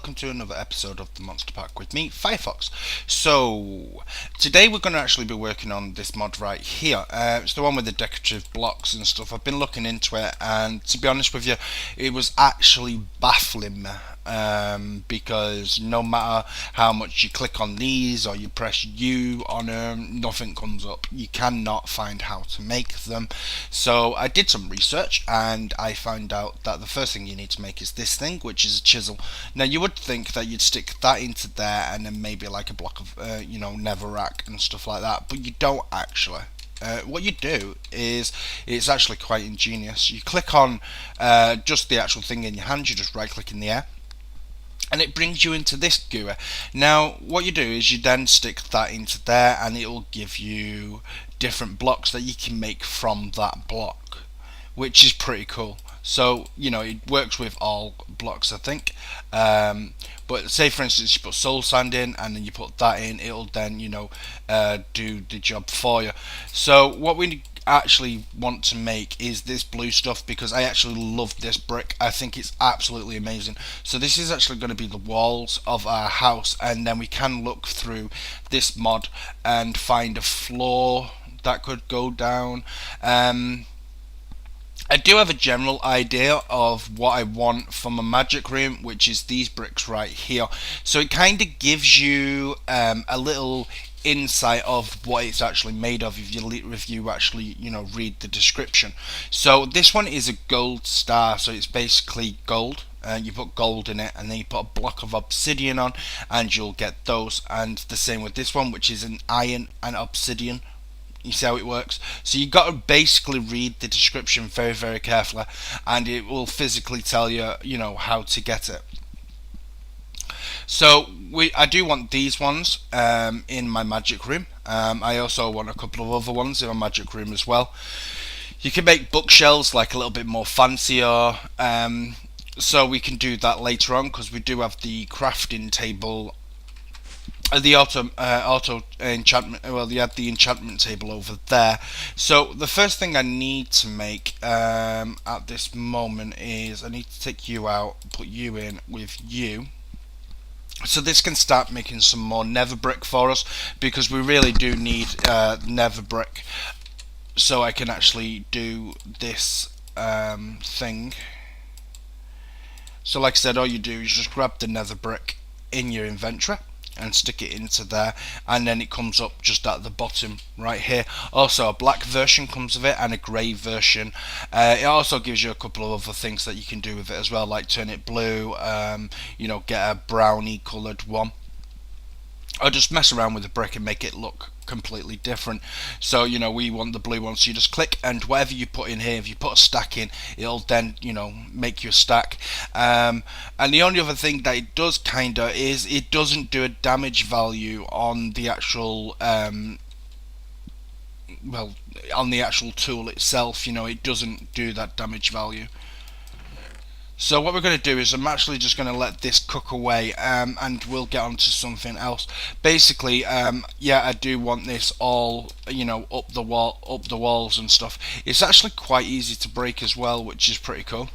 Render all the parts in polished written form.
welcome to another episode of the Monster Pack with me, Firefox. So, today we're going to actually be working on this mod right here. It's the one with the decorative blocks and stuff. I've been looking into it, and to be honest with you, it was actually baffling me. Because no matter how much you click on these or you press U on them, nothing comes up. You cannot find how to make them. So I did some research and I found out that the first thing you need to make is this thing, which is a chisel. Now you would think that you'd stick that into there and then maybe like a block of netherrack and stuff like that, but you don't actually. What you do is, it's actually quite ingenious. You click on just the actual thing in your hand, you just right click in the air, and it brings you into this GUI. Now what you do is you then stick that into there and it will give you different blocks that you can make from that block, which is pretty cool. So it works with all blocks, I think, but say for instance you put soul sand in and then you put that in, it'll then do the job for you. So what we actually want to make is this blue stuff, because I actually love this brick. I think it's absolutely amazing. So this is actually going to be the walls of our house, and then we can look through this mod and find a floor that could go down. I do have a general idea of what I want from a magic room, which is these bricks right here. So it kind of gives you a little insight of what it's actually made of if you actually read the description. So this one is a gold star, so it's basically gold. You put gold in it and then you put a block of obsidian on and you'll get those, and the same with this one, which is an iron and obsidian. You see how it works? So you got to basically read the description very, very carefully, and it will physically tell you, how to get it. So I do want these ones in my magic room. I also want a couple of other ones in my magic room as well. You can make bookshelves like a little bit more fancier. So we can do that later on, because we do have the crafting table. The auto enchantment. Well, you had the enchantment table over there. So the first thing I need to make at this moment is I need to take you out, put you in with you. So this can start making some more nether brick for us, because we really do need nether brick. So I can actually do this thing. So like I said, all you do is just grab the nether brick in your inventory and stick it into there, and then it comes up just at the bottom right here. Also a black version comes of it and a grey version. It also gives you a couple of other things that you can do with it as well, like turn it blue, get a brownie coloured one, or just mess around with the brick and make it look completely different. So we want the blue one, so you just click, and whatever you put in here, if you put a stack in, it'll then make you a stack. And the only other thing that it does is it doesn't do a damage value on the actual on the actual tool itself. It doesn't do that damage value. So what we're going to do is I'm actually just going to let this cook away, and we'll get on to something else. Basically, I do want this all up the walls and stuff. It's actually quite easy to break as well, which is pretty cool.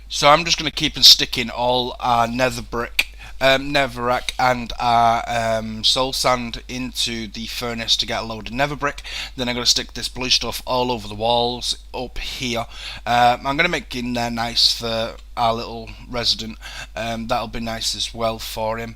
So I'm just going to keep and sticking all our nether brick, netherrack and our soul sand into the furnace to get a load of nether brick. Then I'm going to stick this blue stuff all over the walls up here. I'm going to make in there nice for our little resident. That'll be nice as well for him.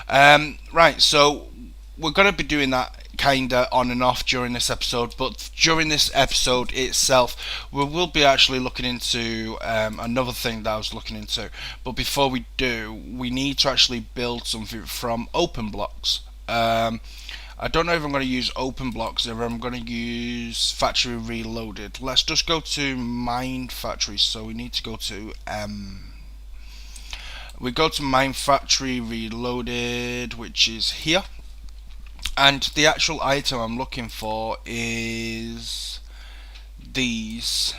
Right, so we're going to be doing that kinda on and off during this episode, but during this episode itself we will be actually looking into another thing that I was looking into. But before we do, we need to actually build something from open blocks. I don't know if I'm going to use open blocks or if I'm going to use factory reloaded. Let's just go to mine factory. So we need to go to mine factory reloaded, which is here. And the actual item I'm looking for is these.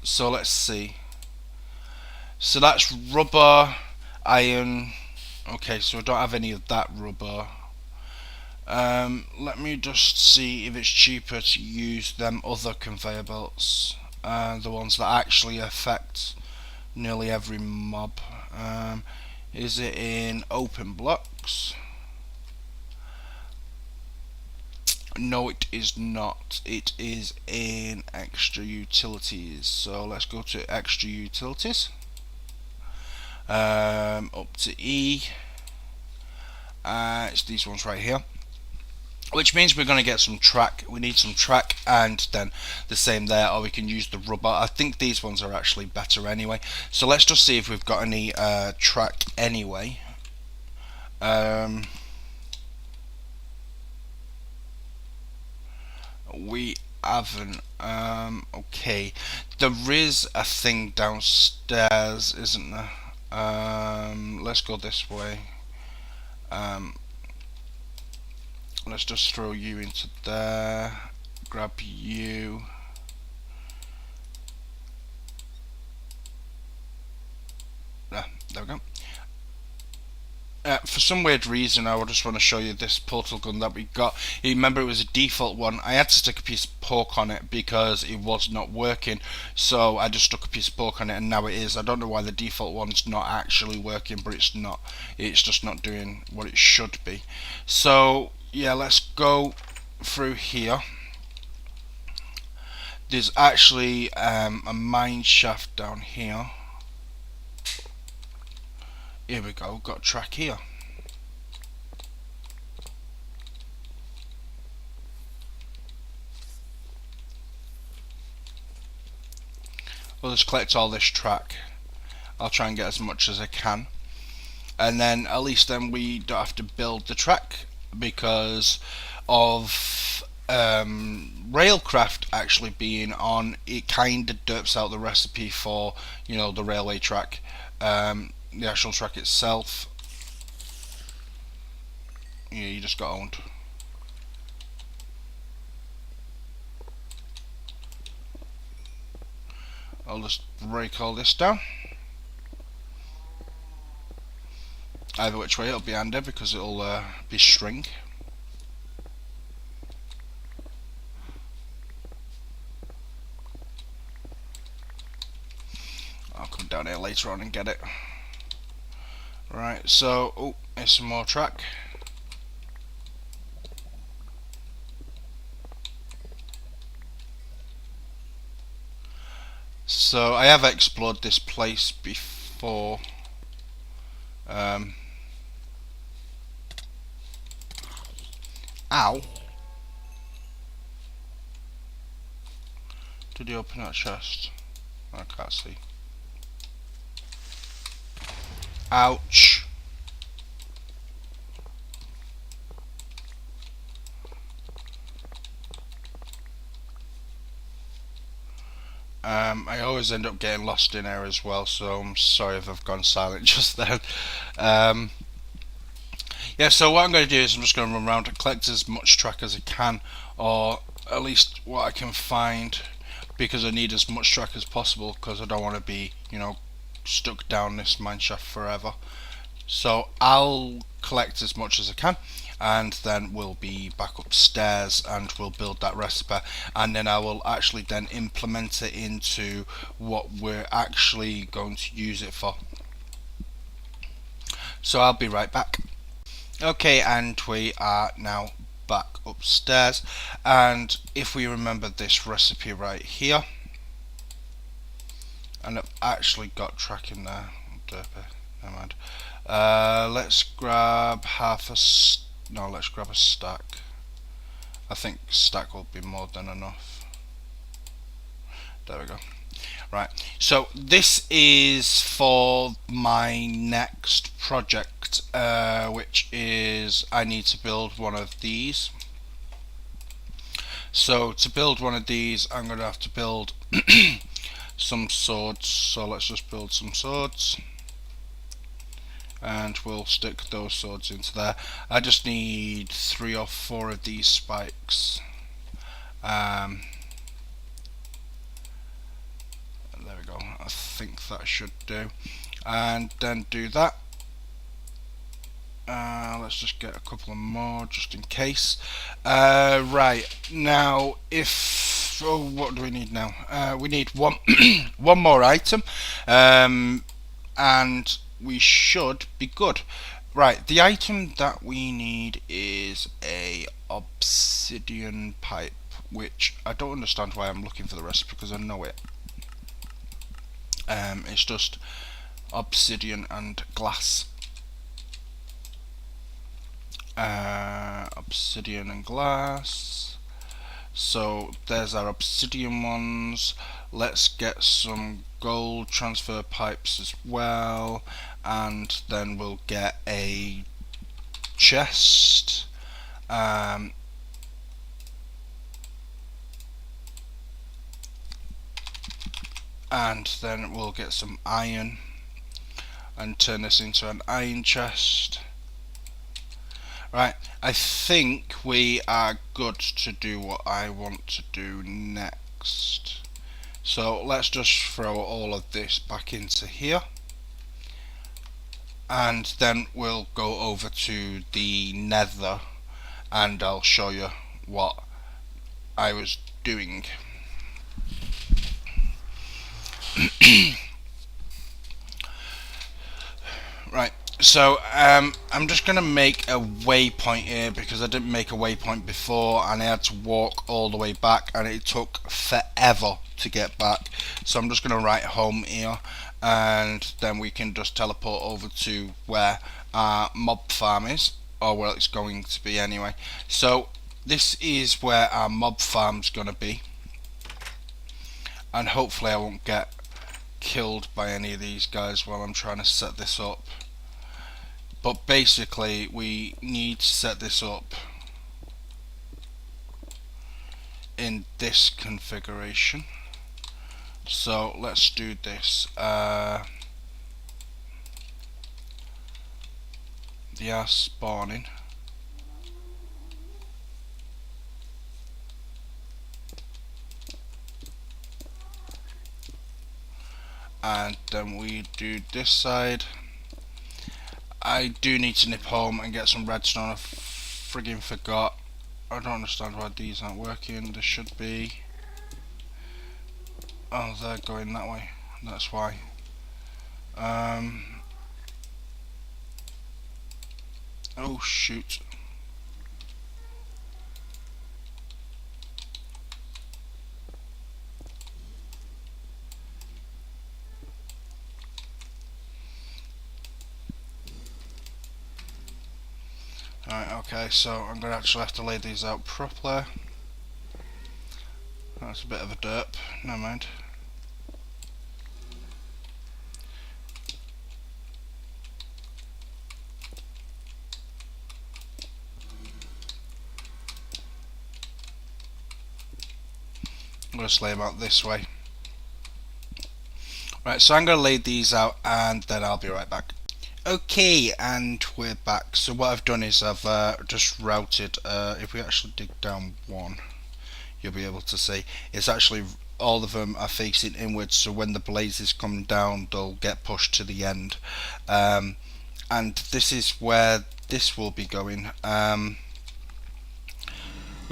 So let's see. So that's rubber, iron. Okay, so I don't have any of that rubber. Let me just see if it's cheaper to use them other conveyor belts, the ones that actually affect nearly every mob. Is it in open blocks? No, it is not. It is in extra utilities. So let's go to extra utilities. Up to E. It's these ones right here. Which means we're going to get some track. We need some track, and then the same there, or we can use the rubber. I think these ones are actually better anyway. So let's just see if we've got any track anyway. We haven't. Okay, there is a thing downstairs, isn't there? Let's go this way. Let's just throw you into there. Grab you. There we go. For some weird reason, I just want to show you this portal gun that we got. You remember it was a default one. I had to stick a piece of pork on it because it was not working. So I just stuck a piece of pork on it, and now it is. I don't know why the default one's not actually working, but it's not. It's just not doing what it should be. So yeah, let's go through here. There's actually a mine shaft down here. Here we go, got a track here. We'll just collect all this track. I'll try and get as much as I can. And then at least then we don't have to build the track because of Railcraft actually being on. It kind of derps out the recipe for, you know, the railway track. The actual track itself, yeah, you just got owned. I'll just break all this down. Either which way, it'll be handy because it'll be string. I'll come down here later on and get it. Right, so, oh, here's some more track. So, I have explored this place before. Ow. Did he open that chest? I can't see. Ouch. I always end up getting lost in there as well, so I'm sorry if I've gone silent just then. Yeah, so what I'm going to do is I'm just going to run around and collect as much track as I can, or at least what I can find, because I need as much track as possible, because I don't want to be, you know, stuck down this mineshaft forever. So I'll collect as much as I can, and then we'll be back upstairs and we'll build that recipe, and then I will actually then implement it into what we're actually going to use it for. So I'll be right back. Okay, and we are now back upstairs, and if we remember this recipe right here, and I've actually got track in there. Derpy, never mind. Let's grab let's grab a stack. I think stack will be more than enough. There we go. Right, so this is for my next project, which is I need to build one of these. So to build one of these, I'm going to have to build some swords. So let's just build some swords, and we'll stick those swords into there. I just need 3 or 4 of these spikes. There we go. I think that should do. And then do that. Let's just get a couple of more just in case. Right, now what do we need now? We need one one more item, and we should be good. Right, the item that we need is a obsidian pipe, which I don't understand why I'm looking for the recipe because I know it. It's just obsidian and glass. Obsidian and glass. So there's our obsidian ones. Let's get some gold transfer pipes as well, and then we'll get a chest. And then we'll get some iron and turn this into an iron chest. Right, I think we are good to do what I want to do next. So let's just throw all of this back into here, and then we'll go over to the nether and I'll show you what I was doing. Right, so I'm just going to make a waypoint here because I didn't make a waypoint before and I had to walk all the way back and it took forever to get back. So I'm just going to write home here, and then we can just teleport over to where our mob farm is, or where it's going to be anyway. So this is where our mob farm's going to be, and hopefully I won't get killed by any of these guys while I'm trying to set this up. But basically we need to set this up in this configuration. So let's do this. They are spawning. And then we do this side. I do need to nip home and get some redstone. I friggin' forgot. I don't understand why these aren't working. They should be. Oh, they're going that way. That's why. Oh shoot. Alright, okay, so I'm going to actually have to lay these out properly. That's a bit of a derp, never mind. I'm going to lay them out this way. Right, so I'm going to lay these out and then I'll be right back. Okay, and we're back. So what I've done is I've just routed, if we actually dig down one, you'll be able to see, it's actually all of them are facing inwards, so when the blazes come down they'll get pushed to the end. And this is where this will be going. We're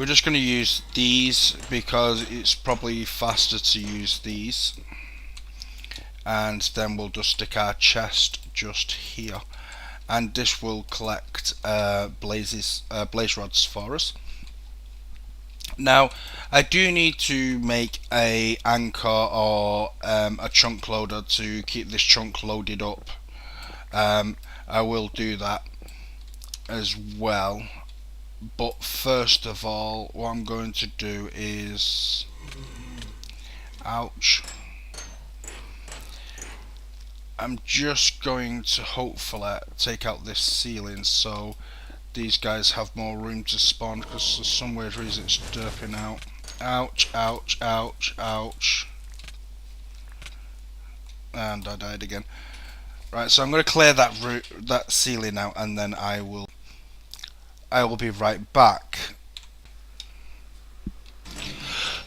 just going to use these because it's probably faster to use these, and then we'll just stick our chest just here, and this will collect blaze rods for us. Now I do need to make a anchor or a chunk loader to keep this chunk loaded up. I will do that as well, but first of all what I'm going to do is, ouch, I'm just going to hopefully take out this ceiling so these guys have more room to spawn, because for some weird reason it's derping out. Ouch, ouch, ouch, ouch. And I died again. Right, so I'm going to clear that ceiling out, and then I will be right back.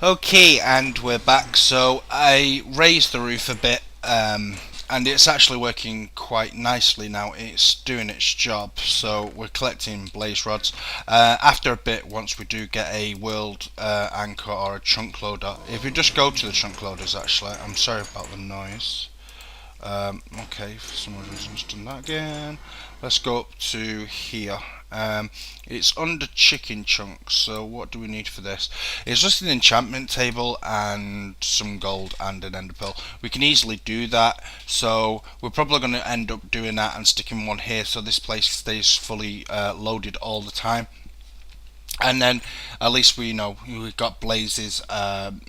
Okay, and we're back. So I raised the roof a bit, and it's actually working quite nicely now. It's doing its job, so we're collecting blaze rods. After a bit, once we do get a world anchor or a chunk loader, if we just go to the chunk loaders, actually, I'm sorry about the noise. Okay, for some reason it's done that again. Let's go up to here. It's under chicken chunks, so what do we need for this? It's just an enchantment table and some gold and an ender pearl. We can easily do that, so we're probably going to end up doing that and sticking one here so this place stays fully loaded all the time. And then at least we know we've got blazes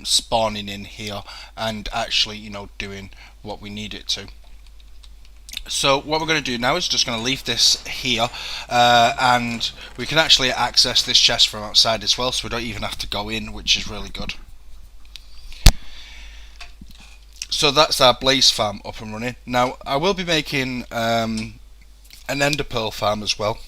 spawning in here and actually doing what we need it to. So what we're going to do now is just going to leave this here, and we can actually access this chest from outside as well, so we don't even have to go in, which is really good. So that's our blaze farm up and running. Now I will be making an ender pearl farm as well,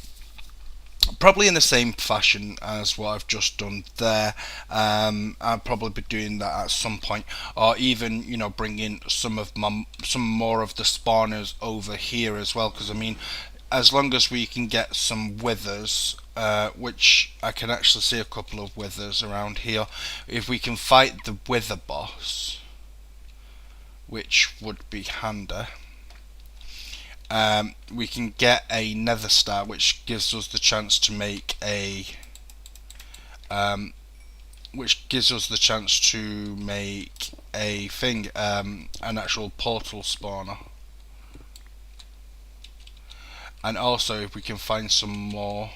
probably in the same fashion as what I've just done there. I'll probably be doing that at some point, or even bringing some more of the spawners over here as well, because I mean, as long as we can get some withers, which I can actually see a couple of withers around here, if we can fight the wither boss, which would be handy. We can get a nether star, which gives us the chance to make a thing, an actual portal spawner. And also, if we can find some more,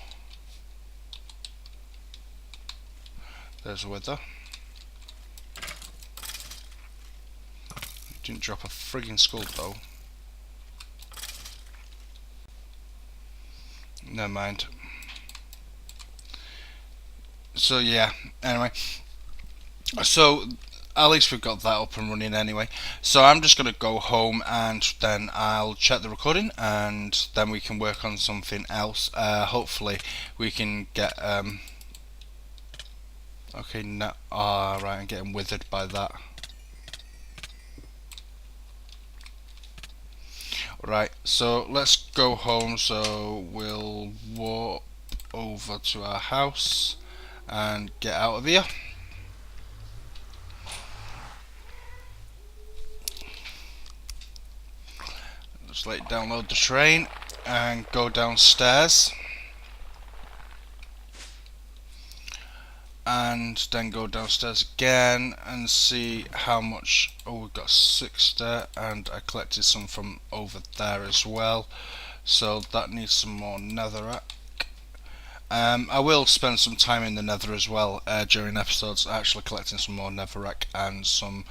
there's a wither. Didn't drop a frigging skull though. Never mind. So yeah, anyway, so at least we've got that up and running anyway. So I'm just going to go home and then I'll check the recording and then we can work on something else. Hopefully we can get okay, no, right, I'm getting withered by that. Right, so let's go home. So we'll walk over to our house and get out of here. Just let it download the train and go downstairs. And then go downstairs again and see how much. Oh, we've got 6 there, and I collected some from over there as well, so that needs some more netherrack. I will spend some time in the nether as well during episodes, actually collecting some more netherrack and some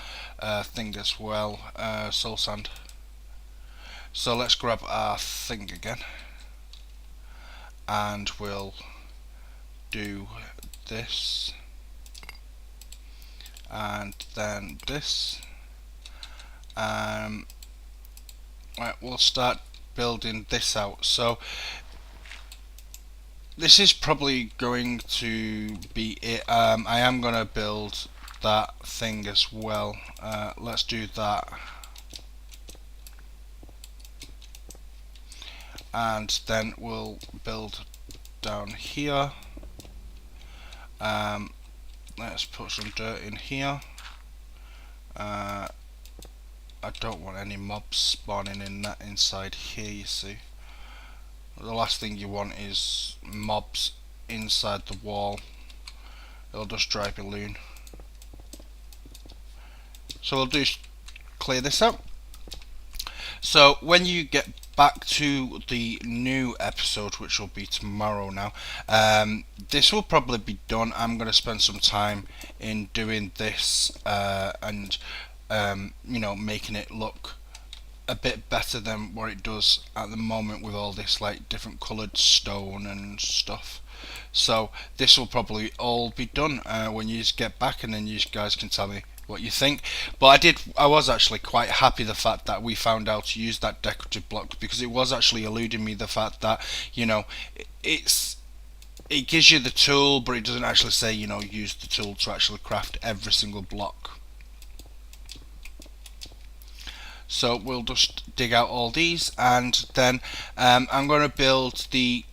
thing as well, soul sand. So let's grab our thing again and we'll do this and then this. Right, we'll start building this out. So this is probably going to be it. I am going to build that thing as well. Let's do that. And then we'll build down here. Let's put some dirt in here. I don't want any mobs spawning in that inside here, you see. The last thing you want is mobs inside the wall. It'll just drive you loon. So we'll clear this out. So when you get back to the new episode, which will be tomorrow now, this will probably be done. I'm going to spend some time in doing this and making it look a bit better than what it does at the moment with all this like different coloured stone and stuff. So this will probably all be done when you get back, and then you guys can tell me what you think. But I was actually quite happy the fact that we found out to use that decorative block, because it was actually eluding me the fact that it gives you the tool, but it doesn't actually say use the tool to actually craft every single block. So we'll just dig out all these, and then I'm going to build the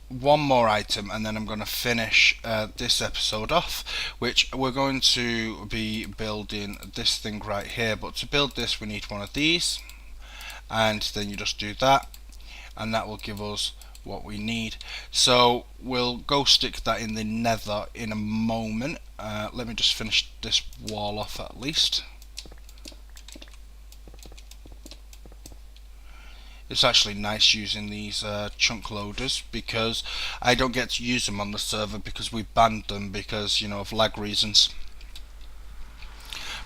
one more item, and then I'm going to finish this episode off, which we're going to be building this thing right here. But to build this we need one of these, and then you just do that, and that will give us what we need. So we'll go stick that in the nether in a moment. Let me just finish this wall off at least. It's actually nice using these chunk loaders because I don't get to use them on the server because we banned them because, you know, of lag reasons.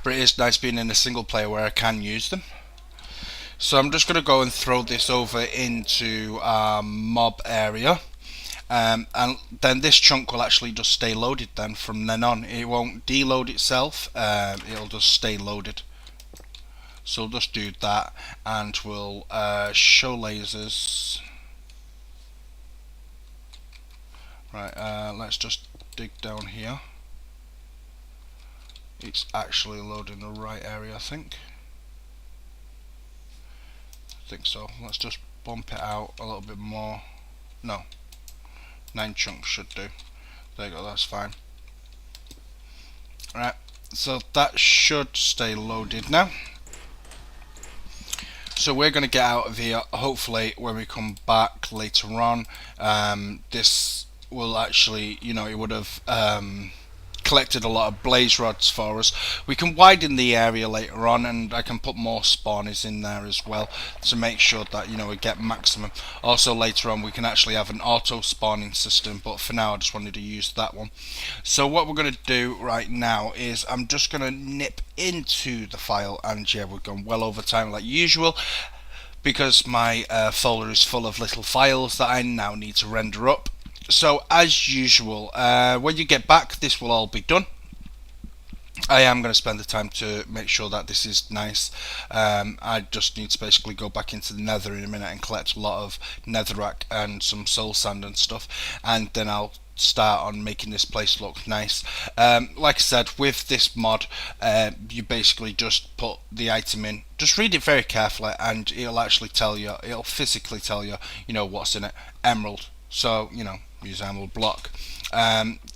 But it is nice being in a single player where I can use them. So I'm just going to go and throw this over into mob area. And then this chunk will actually just stay loaded then from then on. It won't deload itself, it'll just stay loaded. So we'll just do that, and we'll show lasers. Right, let's just dig down here. It's actually loading the right area, I think so. Let's just bump it out a little bit more. No, 9 chunks should do. There you go, that's fine. Right, so that should stay loaded now. So we're going to get out of here. Hopefully when we come back later on, this will actually, you know, it would have collected a lot of blaze rods for us. We can widen the area later on, and I can put more spawners in there as well to make sure that, you know, we get maximum. Also later on we can actually have an auto spawning system, but for now I just wanted to use that one. So what we're going to do right now is I'm just going to nip into the file, and yeah, we've gone well over time like usual because my folder is full of little files that I now need to render up. So as usual, when you get back, this will all be done. I am going to spend the time to make sure that this is nice. I just need to basically go back into the nether in a minute and collect a lot of netherrack and some soul sand and stuff, and then I'll start on making this place look nice. Like I said, with this mod, you basically just put the item in, just read it very carefully, and it'll actually tell you, it'll physically tell you, you know, what's in it. Emerald, so, you know, use emerald block.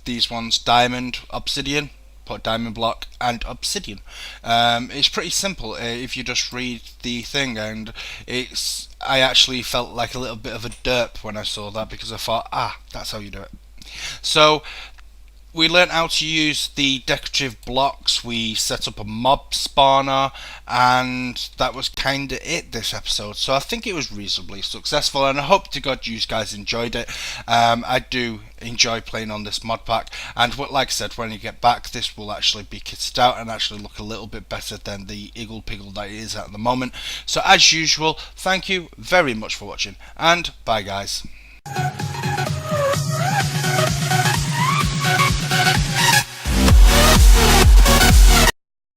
These ones, diamond, obsidian, put diamond block and obsidian. It's pretty simple if you just read the thing, and I actually felt like a little bit of a derp when I saw that, because I thought, that's how you do it. So we learned how to use the decorative blocks, we set up a mob spawner, and that was kinda it this episode. So I think it was reasonably successful, and I hope to God you guys enjoyed it. I do enjoy playing on this mod pack, and like I said, when you get back, this will actually be kitted out and actually look a little bit better than the Iggle Piggle that it is at the moment. So as usual, thank you very much for watching, and bye guys.